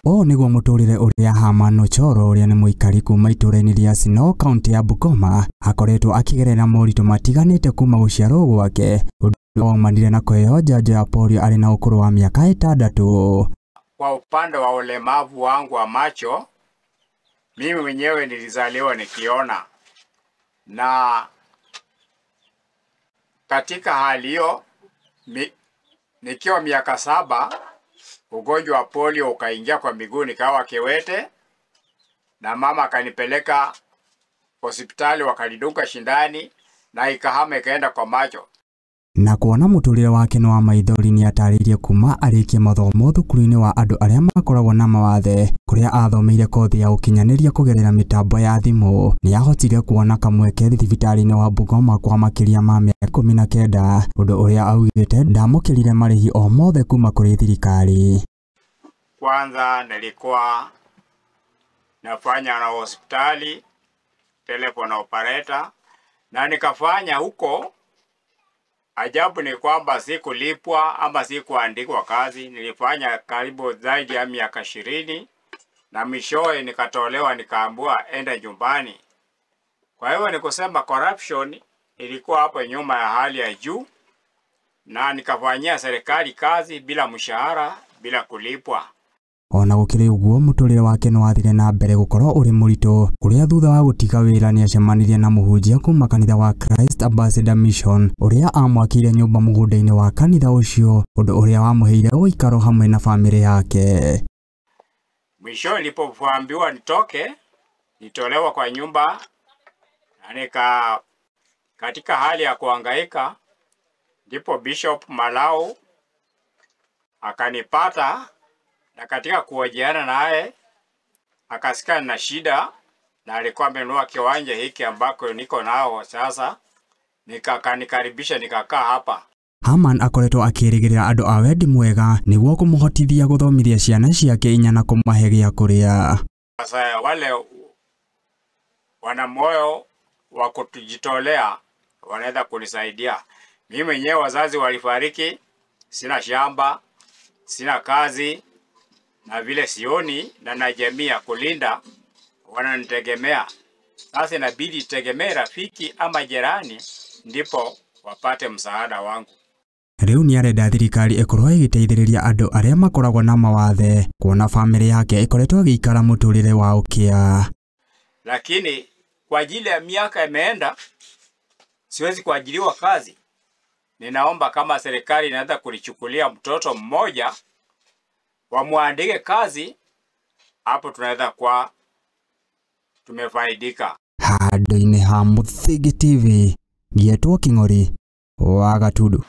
O niguo muturire uria Herman Ochoro uria ni muikari kuma itura-ini ria Sino kaunti ya Bungoma akoretwo akigerera moritũ matiganĩte kuma guciarwo gwake waumanire na kuheo njanjo ya polio ari na ukuru wa miaka 6. Kwa upande wa ulemavu wangu wa macho, mimi mwenyewe nilizaliwa nikiona, na katika hali hiyo nikiwa miaka 7 ugonjwa wa polio ukaingia kwa miguu, nikawa kiwete, na mama akanipeleka hospitali, wakalidunga shindani na ikahama ikaenda kwa macho. Na kuona muturire wake no wa maithori ni ataririe kuma arikie mathomo thukuru-ini wa andu aria makoragwo na mawathe kuria athomeire kothi ya ukinyaniria kugerera mitambo ya thimu. Ni ahotire kuona kamweke thibitari-ini wa Bungoma kwa makiria ma miaka 19, undu uria augite ndamukirire marihi o mothe kuma kuri thirikari. Kwanza nilikuwa nafanya na hospitali telephone operator, na nikafanya huko. Ajabu ni kwamba sikulipwa ama sikuandikwa kazi. Nilifanya karibu zaidi ya miaka 20, na mwishowe nikatolewa nikaambiwa enda nyumbani. Kwa hiyo ni kusema corruption ilikuwa hapo nyuma ya hali ya juu, na nikafanyia serikali kazi bila mshahara, bila kulipwa. Ona gukiri uguo muturire wake no wathire na mbere gukorwo uri muritu kuria thutha wa gutiga wira ni acemanirie na muhunjia kuma kanitha wa Christ Ambassador Mission uria amwakire nyumba mugunda-ini wa kanitha ucio, undu uria wamuheire uikaro hamwe na family yake. Mwisho nilipoambiwa nitolewa kwa nyumba, na katika hali ya kuhangaika, ndipo Bishop Malau akanipata, na katika kuhojiana naye akasikia na shida, na alikuwa amenunua kiwanja hiki ambako niko nao sasa. Nikakanikaribisha nikakaa hapa. Herman akoretwo akirigirira andu a wendi mwega niguo kumuhotithia guthomithia ciana ciake inya na kumahe gia kuria. Sasa wale wana moyo wa kujitolea wanaweza kunisaidia. Mimi mwenyewe wazazi walifariki, sina shamba, sina kazi, na vile sioni na jamii ya kulinda wananitegemea. Sasa inabidi tegemee rafiki ama jirani ndipo wapate msaada wangu. Riu ni arenda thirikari ikorwo igiteithiriria andu aria makoragwo na mawathe kuona family yake ikoretwo agiikara muturire wa ukia. Lakini kwa ajili ya miaka imeenda, siwezi kuajiriwa kazi. Ninaomba kama serikali inaweza kulichukulia mtoto mmoja wamuandike kazi, hapo tunaweza kwa tumefaidika. Handũ-inĩ ha Mũthĩgi TV, Gĩetwo Kĩng'ori wa Gatundu.